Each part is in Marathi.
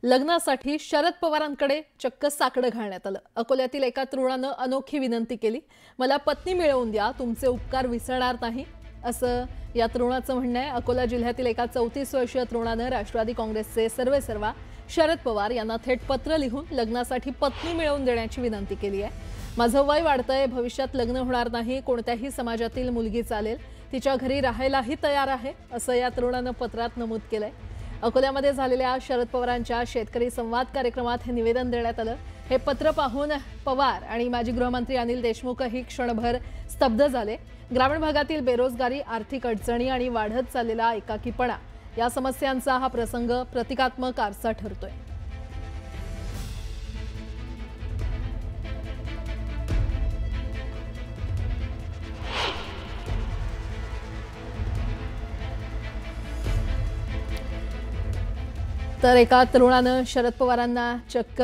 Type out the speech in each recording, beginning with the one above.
लग्नासाठी शरद पवारांकडे चक्क साकडं घालण्यात आलं। अकोल्यातील एका तरुणानं अनोखी विनंती केली, मला पत्नी मिळवून द्या, तुमचे उपकार विसरणार नाही असं या तरुणाचं म्हणणं आहे। अकोला जिल्ह्यातील एका 34 वर्षीय तरुणानं राष्ट्रवादी काँग्रेसचे सर्वेसर्वा शरद पवार यांना थेट पत्र लिहून लग्नासाठी पत्नी मिळवून देण्याची विनंती केली आहे। माझं वय वाढतंय, भविष्यात लग्न होणार नाही, कोणत्याही समाजातील मुलगी चालेल, तिच्या घरी राहायलाही तयार आहे असं या तरुणानं पत्रात नमूद केलंय। अकोल्यामध्ये झालेल्या शरद पवारांच्या शेतकरी संवाद कार्यक्रमात हे निवेदन देण्यात आलं। हे पत्र पाहून पवार आणि माजी गृहमंत्री अनिल देशमुखही क्षणभर स्तब्ध झाले। ग्रामीण भागातील बेरोजगारी, आर्थिक अडचणी आणि वाढत चाललेला एकाकीपणा या समस्यांचा हा प्रसंग प्रतिकात्मक आरसा ठरतोय। तर एका तरुणानं शरद पवारांना चक्क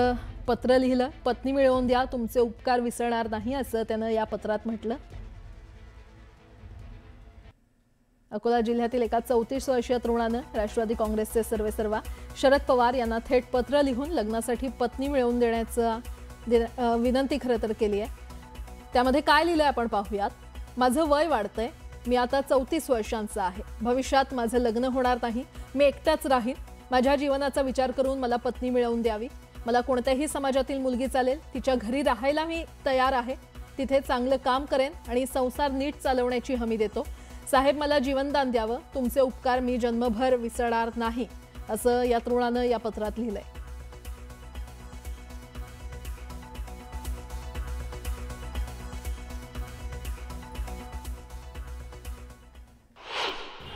पत्र लिहिलं, पत्नी मिळवून द्या, तुमचे उपकार विसरणार नाही असं त्यानं या पत्रात म्हटलं। अकोला जिल्ह्यातील एका 34 वर्षीय तरुणानं राष्ट्रवादी काँग्रेसचे सर्वेसर्वा शरद पवार यांना थेट पत्र लिहून लग्नासाठी पत्नी मिळवून देण्याचं विनंती खरं तर केली आहे। त्यामध्ये काय लिहिलंय आपण पाहूयात। माझं वय वाढतंय, मी आता 34 वर्षांचा आहे, भविष्यात माझं लग्न होणार नाही, मी एकटाच राहीन, माझ्या जीवनाचा विचार करून मला पत्नी मिळवून द्यावी, मला कोणत्याही समाजातील मुलगी चालेल, तिच्या घरी राहायला मी तयार आहे, तिथे चांगलं काम करेन आणि संसार नीट चालवण्याची हमी देतो, साहेब मला जीवनदान द्यावं, तुमचे उपकार मी जन्मभर विसरणार नाही असं या तरुणानं या पत्रात लिहिलंय।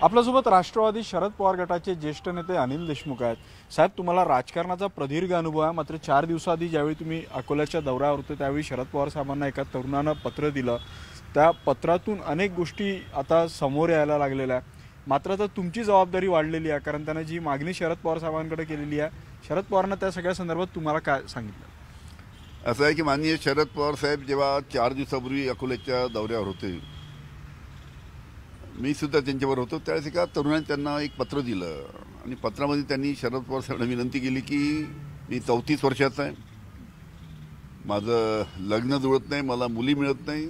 आपल्यासोबत राष्ट्रवादी शरद पवार गटाचे ज्येष्ठ नेते अनिल देशमुख आहेत। साहेब, तुम्हाला राजकारणाचा प्रदीर्घ अनुभव आहे, मात्र 4 दिवसाआधी ज्यावेळी तुम्ही अकोल्याच्या दौऱ्यावर होते त्यावेळी शरद पवार साहेबांना एका तरुणानं पत्र दिलं, त्या पत्रातून अनेक गोष्टी आता समोर यायला लागलेल्या आहे। मात्र आता तुमची जबाबदारी वाढलेली आहे, कारण त्याने जी मागणी शरद पवार साहेबांकडे केलेली आहे, शरद पवारांना त्या सगळ्या संदर्भात तुम्हाला काय सांगितलं? असं आहे की माननीय शरद पवार साहेब जेव्हा 4 दिवसापूर्वी अकोल्याच्या दौऱ्यावर होते, मी सुद्धा त्यांच्यावर होतो, त्यावेळेस एका तरुणाने त्यांना एक पत्र दिलं आणि पत्रामध्ये त्यांनी शरद पवार साहेबांना विनंती केली की मी 34 वर्षाचा आहे, माझं लग्न जुळत नाही, मला मुली मिळत नाही,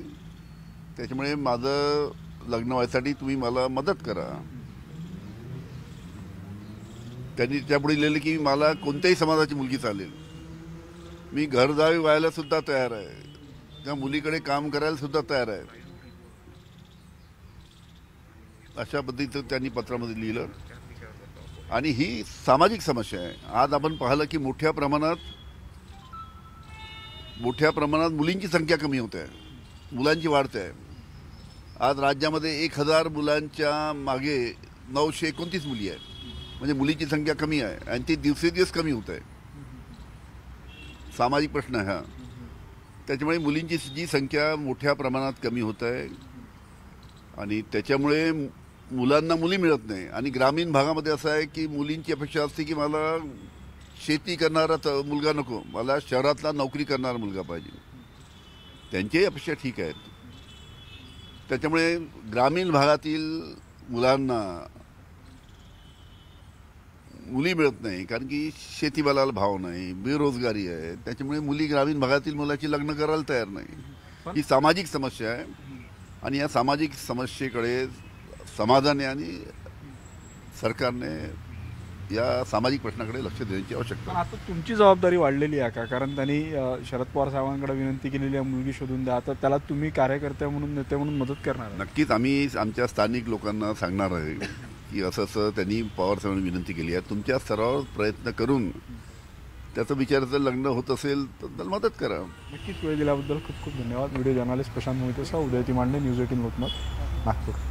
त्याच्यामुळे माझं लग्न व्हायसाठी तुम्ही मला मदत करा। त्यांनी त्यापुढे लिहिलं की मला कोणत्याही समाजाची मुलगी चालेल, मी घरजावी व्हायला सुद्धा तयार आहे, त्या मुलीकडे काम करायला सुद्धा तयार आहे, अशा पद्धतीचं त्यांनी पत्रामध्ये लिहिलं। आणि ही सामाजिक समस्या आहे। आज आपण पाहिलं की मोठ्या प्रमाणात मुलींची संख्या कमी होते आहे, मुलांची वाढते आहे। आज राज्यामध्ये 1000 मुलांच्या मागे 929 मुली आहेत, म्हणजे मुलींची संख्या कमी आहे आणि ती दिवसेदिवस कमी होत आहे। सामाजिक प्रश्न आहे हा, त्याच्यामुळे मुलींची जी संख्या मोठ्या प्रमाणात कमी होत आहे आणि त्याच्यामुळे मुलांना मुली मिळत नाही। आणि ग्रामीण भागामध्ये असं आहे की मुलींची अपेक्षा असते की मला शेती करणारा मुलगा नको, मला शहरातला नोकरी करणारा मुलगा पाहिजे, त्यांच्याही अपेक्षा ठीक आहेत। त्याच्यामुळे ग्रामीण भागातील मुलांना मुली मिळत नाही, कारण की शेतीमालाला भाव नाही, बेरोजगारी आहे, त्याच्यामुळे मुली ग्रामीण भागातील मुलाची लग्न करायला तयार नाही। ही सामाजिक समस्या आहे आणि या सामाजिक समस्येकडे समाजाने आणि सरकारने या सामाजिक प्रश्नाकडे लक्ष देण्याची आवश्यकता आहे। आता तुमची जबाबदारी वाढलेली आहे का? कारण त्यांनी शरद पवार साहेबांकडे विनंती केलेली आहे मुलगी शोधून द्या, आता त्याला तुम्ही कार्यकर्ते म्हणून, नेते म्हणून मदत करणार? नक्कीच आम्ही आमच्या स्थानिक लोकांना सांगणार आहे की असं त्यांनी पवार साहेबांनी विनंती केली आहे, तुमच्या स्तरावर प्रयत्न करून त्याचं विचाराचं लग्न होत असेल तर त्याला मदत करा। नक्कीच वेळ दिल्याबद्दल खूप खूप धन्यवाद। व्हिडिओ जर्नलिस्ट प्रशांत मोहिते सह उदय तिमांडे, न्यूज 18 लोकमत, नागपूर।